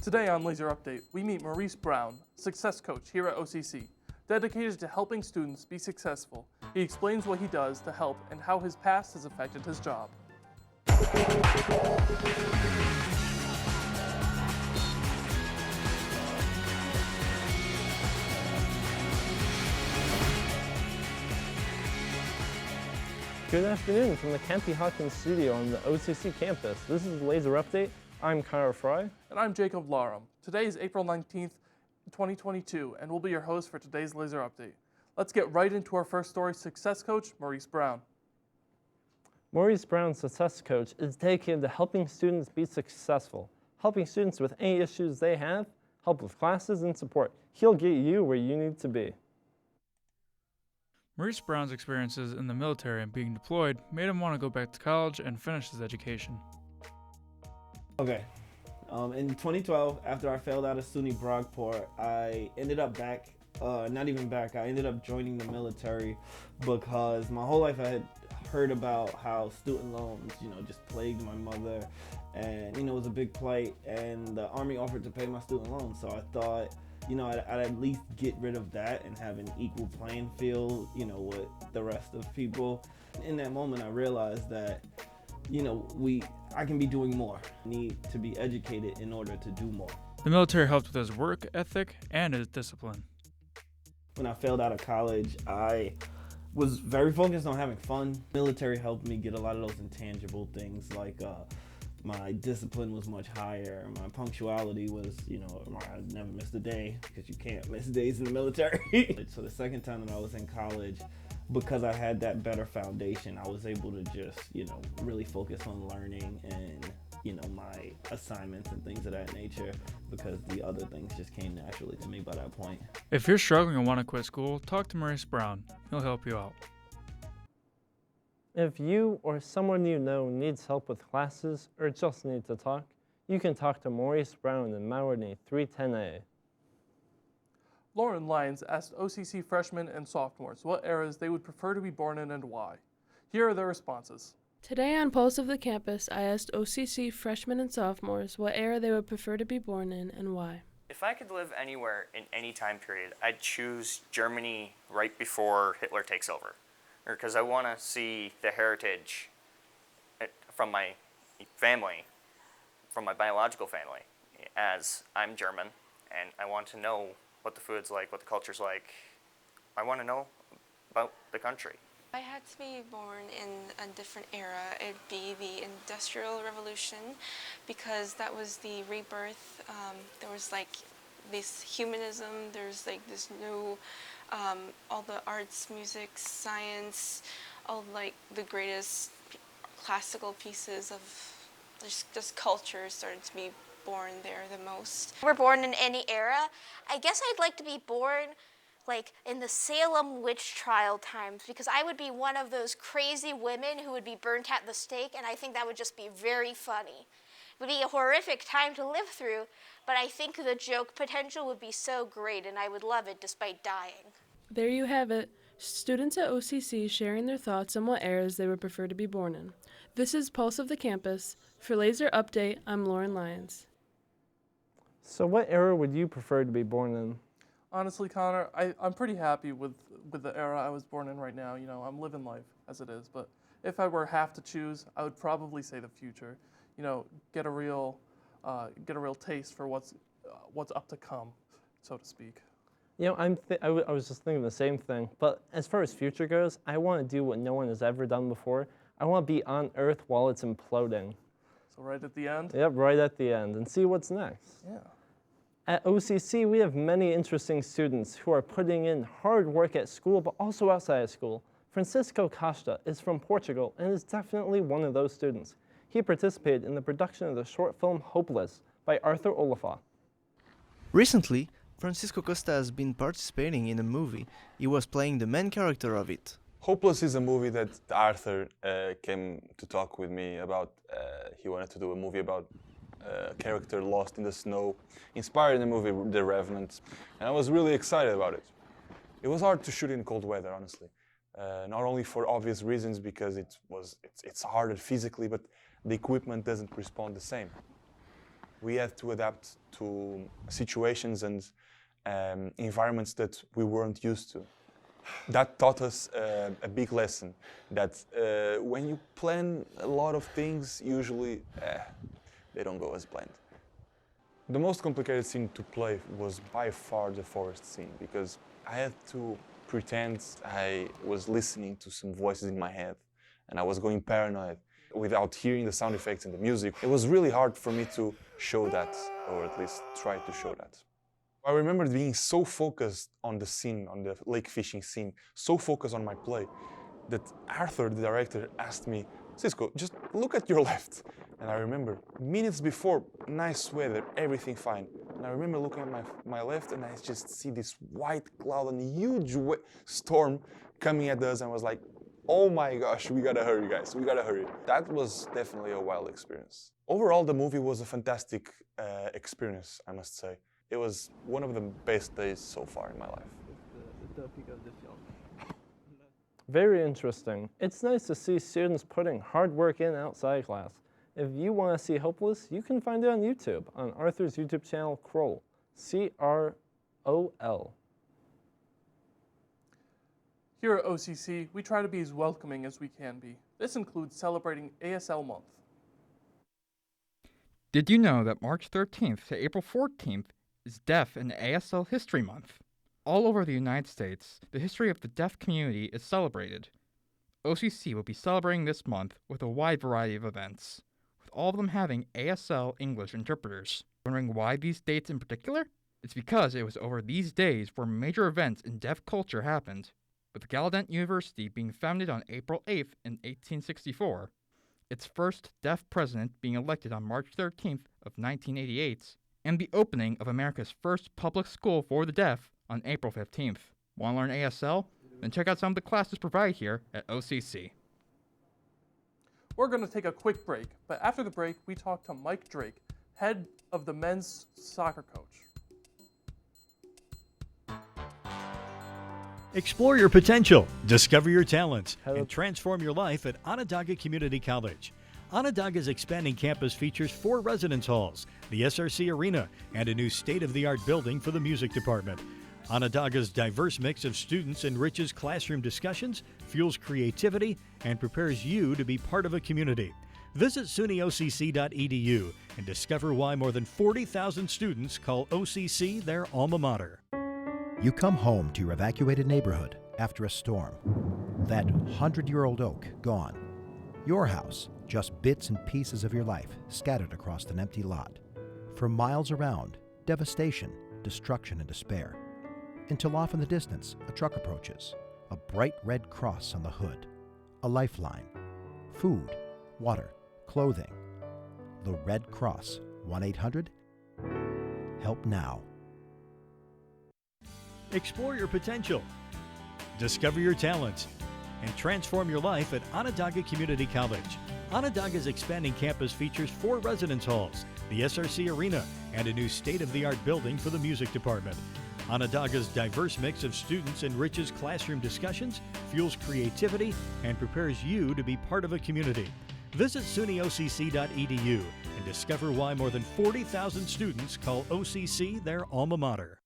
Today on Laser Update, we meet Maurice Brown, success coach here at OCC. Dedicated to helping students be successful, he explains what he does to help and how his past has affected his job. Good afternoon from the Campy Hawkins studio on the OCC campus. This is Laser Update. I'm Kyra Fry. And I'm Jacob Larum. Today is April 19th, 2022, and we'll be your host for today's Laser Update. Let's get right into our first story, success coach Maurice Brown. Maurice Brown, success coach, is dedicated to helping students be successful, helping students with any issues they have, help with classes and support. He'll get you where you need to be. Maurice Brown's experiences in the military and being deployed made him want to go back to college and finish his education. Okay, in 2012, after I failed out of SUNY Brockport, I ended up back, I ended up joining the military because my whole life I had heard about how student loans, just plagued my mother, and, it was a big plight, and the Army offered to pay my student loans, so I thought, I'd at least get rid of that and have an equal playing field, with the rest of people. In that moment, I realized that, I can be doing more. I need to be educated in order to do more. The military helped with his work ethic and his discipline. When I failed out of college, I was very focused on having fun. Military helped me get a lot of those intangible things, like my discipline was much higher. My punctuality was, I never missed a day, because you can't miss days in the military. So the second time that I was in college, because I had that better foundation, I was able to just, really focus on learning and, my assignments and things of that nature, because the other things just came naturally to me by that point. If you're struggling and want to quit school, talk to Maurice Brown. He'll help you out. If you or someone you know needs help with classes or just need to talk, you can talk to Maurice Brown in Maroney 310A. Lauren Lyons asked OCC freshmen and sophomores what eras they would prefer to be born in and why. Here are their responses. Today on Pulse of the Campus, I asked OCC freshmen and sophomores what era they would prefer to be born in and why. If I could live anywhere in any time period, I'd choose Germany right before Hitler takes over. Because I want to see the heritage from my family, from my biological family, as I'm German, and I want to know what the food's like, what the culture's like. I want to know about the country. If I had to be born in a different era, it'd be the Industrial Revolution, because that was the rebirth. There was like this humanism, there's like this new, all the arts, music, science, all like the greatest classical pieces of just culture started to be born there the most. We're born in any era. I guess I'd like to be born like in the Salem witch trial times, because I would be one of those crazy women who would be burnt at the stake, and I think that would just be very funny. It would be a horrific time to live through, but I think the joke potential would be so great, and I would love it despite dying. There you have it. Students at OCC sharing their thoughts on what eras they would prefer to be born in. This is Pulse of the Campus. For Laser Update, I'm Lauren Lyons. So what era would you prefer to be born in? Honestly, Connor, I'm pretty happy with the era I was born in right now. I'm living life as it is, but if I were have to choose, I would probably say the future. Get a real taste for what's up to come, so to speak. I was just thinking the same thing, but as far as future goes, I want to do what no one has ever done before. I want to be on Earth while it's imploding. So right at the end? Yep, right at the end, and see what's next. Yeah. At OCC, we have many interesting students who are putting in hard work at school, but also outside of school. Francisco Costa is from Portugal and is definitely one of those students. He participated in the production of the short film Hopeless by Arthur Oliphant. Recently, Francisco Costa has been participating in a movie. He was playing the main character of it. Hopeless is a movie that Arthur came to talk with me about. He wanted to do a movie about a character lost in the snow, inspired in the movie The Revenant, and I was really excited about it. It was hard to shoot in cold weather, honestly. Not only for obvious reasons, because it's harder physically, but the equipment doesn't respond the same. We had to adapt to situations and environments that we weren't used to. That taught us a big lesson, that when you plan a lot of things, usually they don't go as planned. The most complicated scene to play was by far the forest scene, because I had to pretend I was listening to some voices in my head and I was going paranoid without hearing the sound effects and the music. It was really hard for me to show that, or at least try to show that. I remember being so focused on the scene, on the lake fishing scene, so focused on my play, that Arthur, the director, asked me, "Cisco, just look at your left." And I remember, minutes before, nice weather, everything fine. And I remember looking at my left and I just see this white cloud and a huge storm coming at us, and I was like, oh my gosh, we gotta hurry, guys, we gotta hurry. That was definitely a wild experience. Overall, the movie was a fantastic experience, I must say. It was one of the best days so far in my life. Very interesting. It's nice to see students putting hard work in outside class. If you want to see Hopeless, you can find it on YouTube, on Arthur's YouTube channel, Kroll, C-R-O-L. Here at OCC, we try to be as welcoming as we can be. This includes celebrating ASL Month. Did you know that March 13th to April 14th is Deaf and ASL History Month? All over the United States, the history of the deaf community is celebrated. OCC will be celebrating this month with a wide variety of events, with all of them having ASL English interpreters. Wondering why these dates in particular? It's because it was over these days where major events in deaf culture happened, with Gallaudet University being founded on April 8th in 1864, its first deaf president being elected on March 13th of 1988, and the opening of America's first public school for the deaf on April 15th. Want to learn ASL? Then check out some of the classes provided here at OCC. We're going to take a quick break, but after the break, we talk to Mike Drake, head of the men's soccer coach. Explore your potential, discover your talents, and transform your life at Onondaga Community College. Onondaga's expanding campus features 4 residence halls, the SRC Arena, and a new state-of-the-art building for the music department. Onondaga's diverse mix of students enriches classroom discussions, fuels creativity, and prepares you to be part of a community. Visit sunyocc.edu and discover why more than 40,000 students call OCC their alma mater. You come home to your evacuated neighborhood after a storm. That 100-year-old oak gone. Your house, just bits and pieces of your life scattered across an empty lot. For miles around, devastation, destruction, and despair. Until off in the distance, a truck approaches. A bright red cross on the hood. A lifeline. Food, water, clothing. The Red Cross, 1-800-HELP NOW. Explore your potential, discover your talents, and transform your life at Onondaga Community College. Onondaga's expanding campus features 4 residence halls, the SRC Arena, and a new state-of-the-art building for the music department. Onondaga's diverse mix of students enriches classroom discussions, fuels creativity, and prepares you to be part of a community. Visit sunyocc.edu and discover why more than 40,000 students call OCC their alma mater.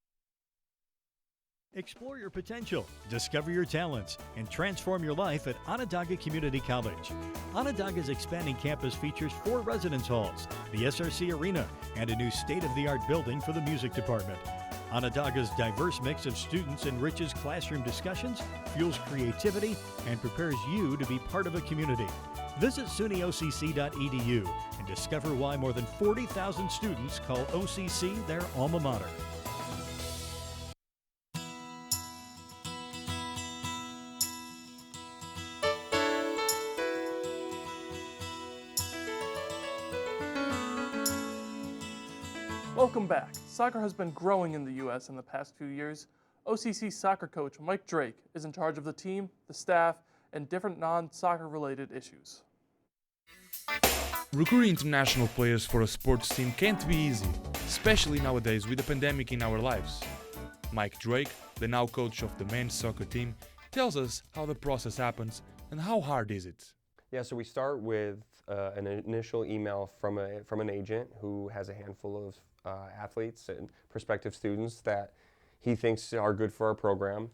Explore your potential, discover your talents, and transform your life at Onondaga Community College. Onondaga's expanding campus features 4 residence halls, the SRC Arena, and a new state-of-the-art building for the music department. Onondaga's diverse mix of students enriches classroom discussions, fuels creativity, and prepares you to be part of a community. Visit sunyocc.edu and discover why more than 40,000 students call OCC their alma mater. Welcome back. Soccer has been growing in the U.S. in the past few years. OCC soccer coach Mike Drake is in charge of the team, the staff, and different non-soccer related issues. Recruiting international players for a sports team can't be easy, especially nowadays with the pandemic in our lives. Mike Drake, the now coach of the men's soccer team, tells us how the process happens and how hard is it. Yeah, so we start with an initial email from an agent who has a handful of athletes and prospective students that he thinks are good for our program.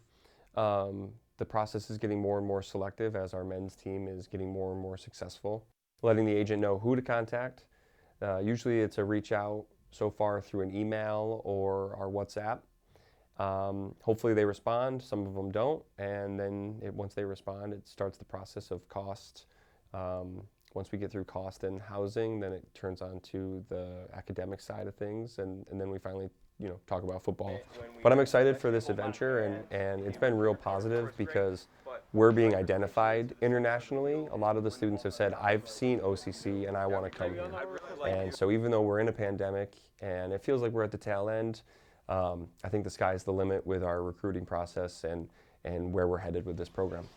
The process is getting more and more selective as our men's team is getting more and more successful. Letting the agent know who to contact. Usually it's a reach out so far through an email or our WhatsApp. Hopefully they respond, some of them don't, and then once they respond, it starts the process of cost. Once we get through cost and housing, then it turns on to the academic side of things, and then we finally talk about football. But I'm excited for this adventure, and it's been real positive because we're being identified internationally. A lot of the students have said, I've seen OCC and I want to come here. And so even though we're in a pandemic and it feels like we're at the tail end, I think the sky's the limit with our recruiting process and where we're headed with this program.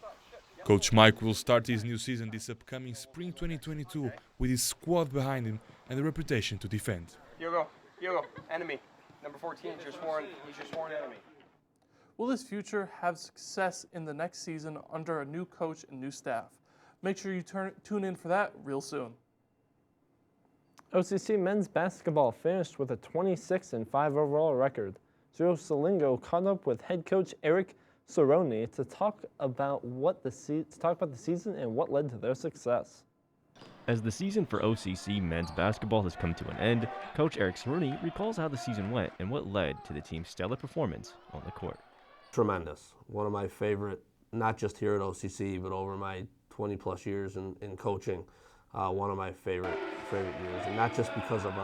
Coach Mike will start his new season this upcoming spring 2022 with his squad behind him and a reputation to defend. Hugo, enemy. Number 14 is he's your sworn enemy. Will this future have success in the next season under a new coach and new staff? Make sure you tune in for that real soon. OCC men's basketball finished with a 26-5 overall record. Joe Salingo caught up with head coach Eric Soroni to talk about the season and what led to their success. As the season for OCC men's basketball has come to an end, Coach Eric Soroni recalls how the season went and what led to the team's stellar performance on the court. Tremendous. One of my favorite, not just here at OCC, but over my 20-plus years in coaching, one of my favorite years. And not just because of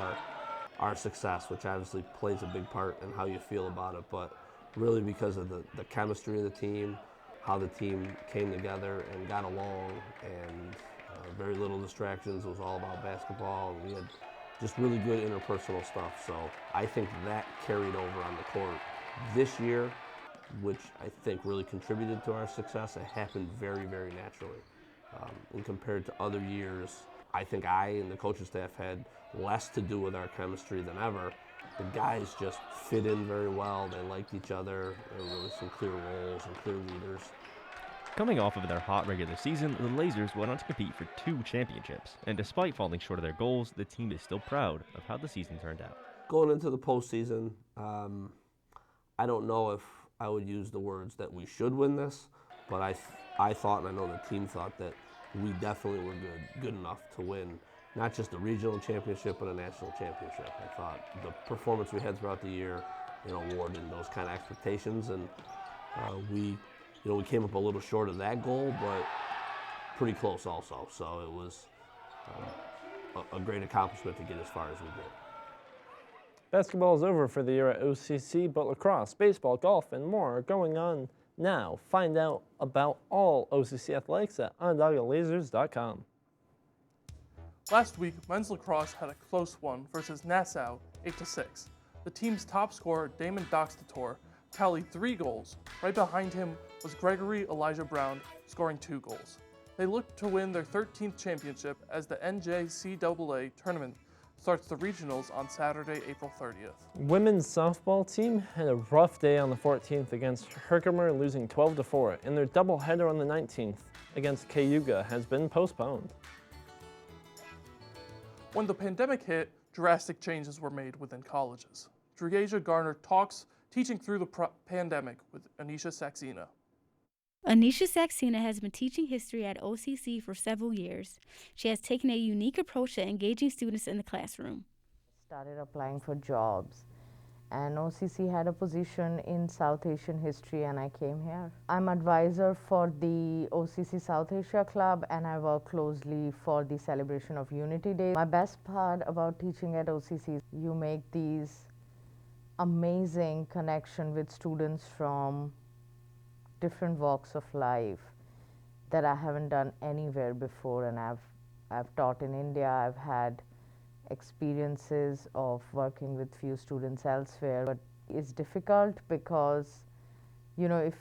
our success, which obviously plays a big part in how you feel about it, but really because of the chemistry of the team, how the team came together and got along, and very little distractions. It was all about basketball, and we had just really good interpersonal stuff. So I think that carried over on the court this year, which I think really contributed to our success. It happened very, very naturally. And compared to other years, I think I and the coaching staff had less to do with our chemistry than ever. The guys just fit in very well. They liked each other. There were really some clear roles and clear leaders. Coming off of their hot regular season, the Lasers went on to compete for 2 championships, and despite falling short of their goals, the team is still proud of how the season turned out. Going into the postseason, I don't know if I would use the words that we should win this, but I thought, and I know the team thought, that we definitely were good enough to win not just a regional championship, but a national championship. I thought the performance we had throughout the year, warranted those kind of expectations, and we came up a little short of that goal, but pretty close also. So it was a great accomplishment to get as far as we did. Basketball is over for the year at OCC, but lacrosse, baseball, golf, and more are going on now. Find out about all OCC athletics at OnondaгаLasers.com. Last week, men's lacrosse had a close one versus Nassau, 8-6. The team's top scorer, Damon Doxtator, tallied 3 goals. Right behind him was Gregory Elijah Brown, scoring 2 goals. They look to win their 13th championship as the NJCAA tournament starts the regionals on Saturday, April 30th. Women's softball team had a rough day on the 14th against Herkimer, losing 12-4, and their doubleheader on the 19th against Cayuga has been postponed. When the pandemic hit, drastic changes were made within colleges. Dreasia Garner talks teaching through the pandemic with Anisha Saxena. Anisha Saxena has been teaching history at OCC for several years. She has taken a unique approach to engaging students in the classroom. Started applying for jobs, and OCC had a position in South Asian history, and I came here. I'm advisor for the OCC South Asia Club, and I work closely for the celebration of Unity Day. My best part about teaching at OCC is you make these amazing connection with students from different walks of life that I haven't done anywhere before, and I've taught in India. I've had experiences of working with few students elsewhere, but it's difficult because if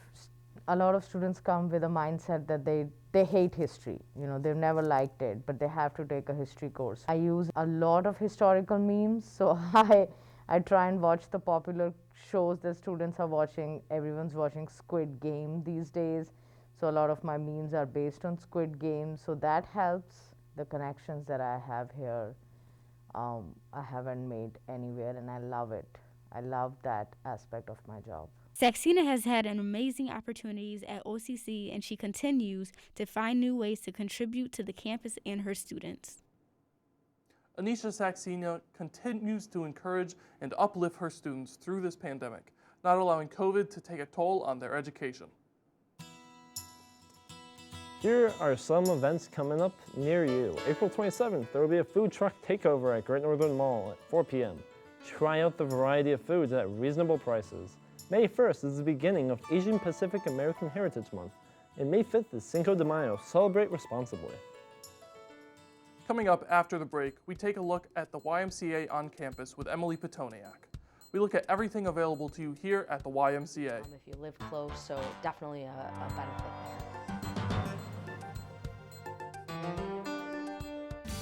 a lot of students come with a mindset that they hate history, they've never liked it, but they have to take a history course. I use a lot of historical memes, so I try and watch the popular shows that students are watching. Everyone's watching Squid Game these days, so a lot of my memes are based on Squid Game, so that helps The connections that I have here, I haven't made anywhere, and I love it. I love that aspect of my job. Saxena has had an amazing opportunities at OCC, and she continues to find new ways to contribute to the campus and her students. Anisha Saxena continues to encourage and uplift her students through this pandemic, not allowing COVID to take a toll on their education. Here are some events coming up near you. April 27th, there will be a food truck takeover at Great Northern Mall at 4 p.m. Try out the variety of foods at reasonable prices. May 1st is the beginning of Asian Pacific American Heritage Month, and May 5th is Cinco de Mayo. Celebrate responsibly. Coming up after the break, we take a look at the YMCA on campus with Emily Petoniak. We look at everything available to you here at the YMCA. If you live close, so definitely a benefit there.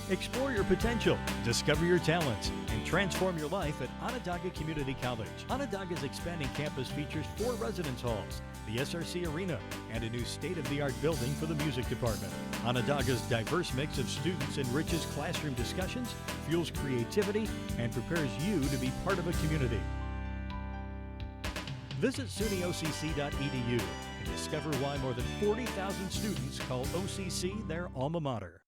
Explore your potential, discover your talents, and transform your life at Onondaga Community College. Onondaga's expanding campus features 4 residence halls, the SRC Arena, and a new state-of-the-art building for the music department. Onondaga's diverse mix of students enriches classroom discussions, fuels creativity, and prepares you to be part of a community. Visit sunyocc.edu and discover why more than 40,000 students call OCC their alma mater.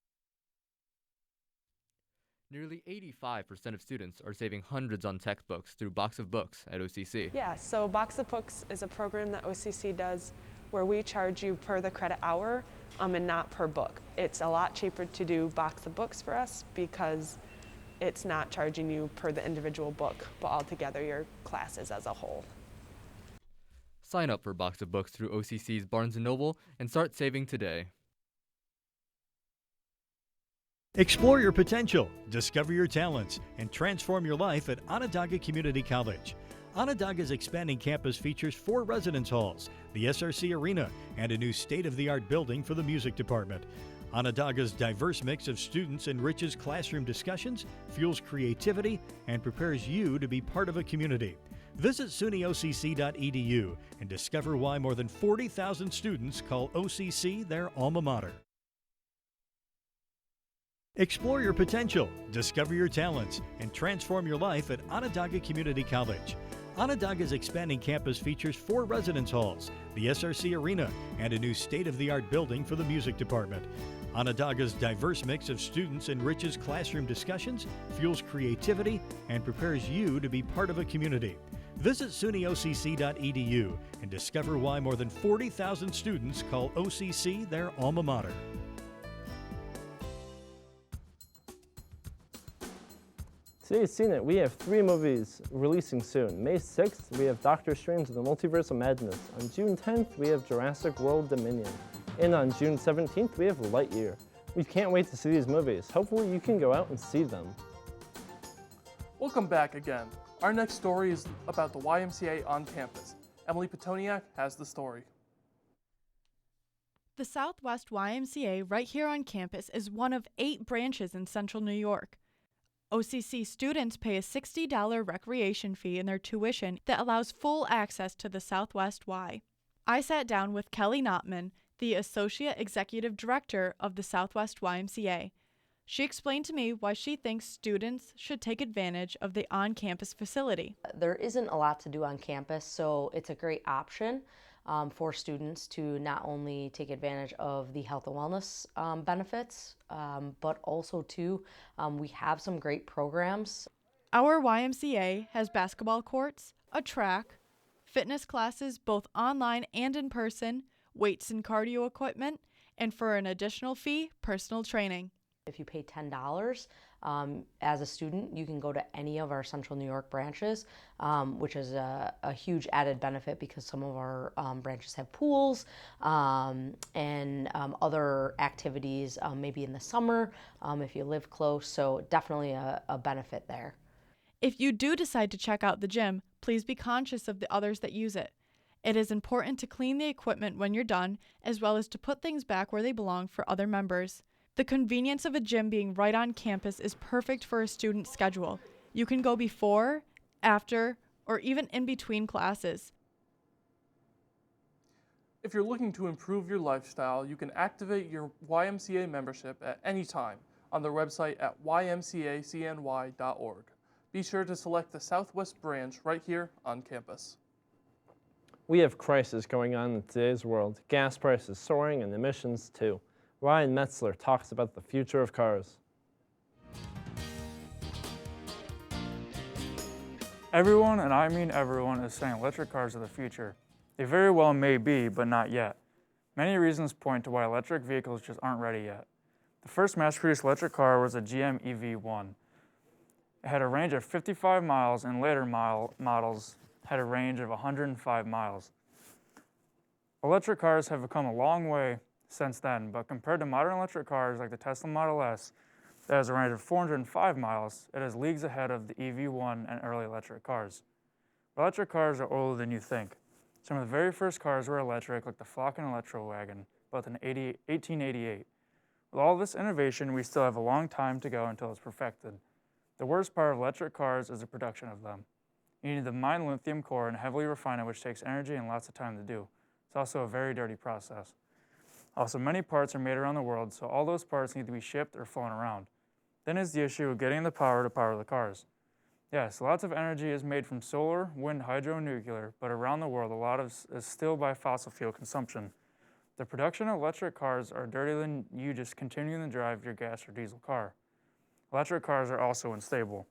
Nearly 85% of students are saving hundreds on textbooks through Box of Books at OCC. Yeah, so Box of Books is a program that OCC does where we charge you per the credit hour and not per book. It's a lot cheaper to do Box of Books for us because it's not charging you per the individual book, but altogether your classes as a whole. Sign up for Box of Books through OCC's Barnes & Noble and start saving today. Explore your potential, discover your talents, and transform your life at Onondaga Community College. Onondaga's expanding campus features 4 residence halls, the SRC Arena, and a new state-of-the-art building for the music department. Onondaga's diverse mix of students enriches classroom discussions, fuels creativity, and prepares you to be part of a community. Visit sunyocc.edu and discover why more than 40,000 students call OCC their alma mater. Explore your potential, discover your talents, and transform your life at Onondaga Community College. Onondaga's expanding campus features 4 residence halls, the SRC Arena, and a new state-of-the-art building for the music department. Onondaga's diverse mix of students enriches classroom discussions, fuels creativity, and prepares you to be part of a community. Visit sunyocc.edu and discover why more than 40,000 students call OCC their alma mater. Today's Seen It, we have 3 movies releasing soon. May 6th, we have Doctor Strange and the Multiverse of Madness. On June 10th, we have Jurassic World Dominion. And on June 17th, we have Lightyear. We can't wait to see these movies. Hopefully you can go out and see them. Welcome back again. Our next story is about the YMCA on campus. Emily Petoniak has the story. The Southwest YMCA right here on campus is one of 8 branches in central New York. OCC students pay a $60 recreation fee in their tuition that allows full access to the Southwest Y. I sat down with Kelly Notman, the Associate Executive Director of the Southwest YMCA. She explained to me why she thinks students should take advantage of the on-campus facility. There isn't a lot to do on campus, so it's a great option for students to not only take advantage of the health and wellness benefits, but also too, we have some great programs. Our YMCA has basketball courts, a track, fitness classes both online and in person, weights and cardio equipment, and for an additional fee, personal training. If you pay $10 as a student, you can go to any of our Central New York branches, which is a huge added benefit because some of our branches have pools and other activities maybe in the summer if you live close, so definitely a benefit there. If you do decide to check out the gym, please be conscious of the others that use it. It is important to clean the equipment when you're done, as well as to put things back where they belong for other members. The convenience of a gym being right on campus is perfect for a student's schedule. You can go before, after, or even in between classes. If you're looking to improve your lifestyle, you can activate your YMCA membership at any time. on their website at ymcacny.org. Be sure to select the Southwest branch right here on campus. We have crisis going on in today's world. Gas prices soaring and emissions too. Ryan Metzler talks about the future of cars. Everyone, and I mean everyone, is saying electric cars are the future. They very well may be, but not yet. Many reasons point to why electric vehicles just aren't ready yet. The first mass-produced electric car was a GM EV1. It had a range of 55 miles, and later models had a range of 105 miles. Electric cars have come a long way since then, but compared to modern electric cars like the Tesla Model S, that has a range of 405 miles, it is leagues ahead of the EV1 and early electric cars. But electric cars are older than you think. Some of the very first cars were electric, like the Flocken Electro Wagon, built in 1888. With all this innovation, we still have a long time to go until it's perfected. The worst part of electric cars is the production of them. You need to mine lithium core and heavily refine it, which takes energy and lots of time to do. It's also a very dirty process. Also, many parts are made around the world, so all those parts need to be shipped or flown around. Then is the issue of getting the power to power the cars. Yes, lots of energy is made from solar, wind, hydro, and nuclear, but around the world a lot is still by fossil fuel consumption. The production of electric cars are dirtier than you just continuing to drive your gas or diesel car. Electric cars are also unstable,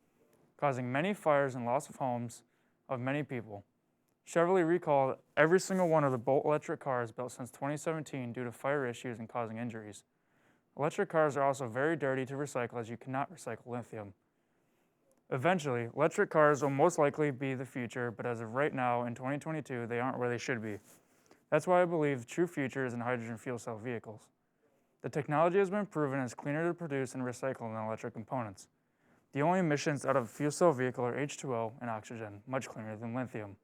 causing many fires and loss of homes of many people. Chevrolet recalled every single one of the Bolt electric cars built since 2017 due to fire issues and causing injuries. Electric cars are also very dirty to recycle, as you cannot recycle lithium. Eventually, electric cars will most likely be the future, but as of right now, in 2022, they aren't where they should be. That's why I believe the true future is in hydrogen fuel cell vehicles. The technology has been proven as cleaner to produce and recycle than electric components. The only emissions out of a fuel cell vehicle are H2O and oxygen, much cleaner than lithium.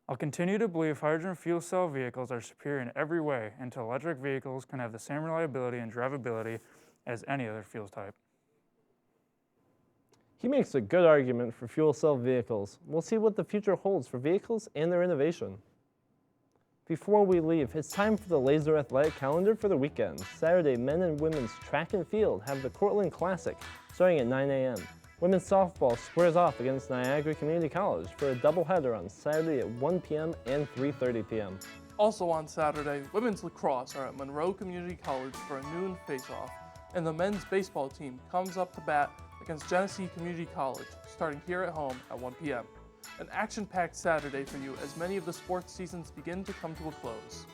I'll continue to believe hydrogen fuel cell vehicles are superior in every way until electric vehicles can have the same reliability and drivability as any other fuel type. He makes a good argument for fuel cell vehicles. We'll see what the future holds for vehicles and their innovation. Before we leave, it's time for the Laser Athletic calendar for the weekend. Saturday, men and women's track and field have the Cortland Classic starting at 9 a.m. Women's softball squares off against Niagara Community College for a doubleheader on Saturday at 1 p.m. and 3:30 p.m. Also on Saturday, women's lacrosse are at Monroe Community College for a noon face-off, and the men's baseball team comes up to bat against Genesee Community College, starting here at home at 1 p.m. An action-packed Saturday for you as many of the sports seasons begin to come to a close.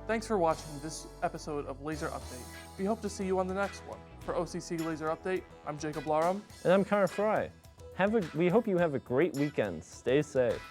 Thanks for watching this episode of Laser Update. We hope to see you on the next one. For OCC Laser Update, I'm Jacob Larum. And I'm Connor Fry. We hope you have a great weekend. Stay safe.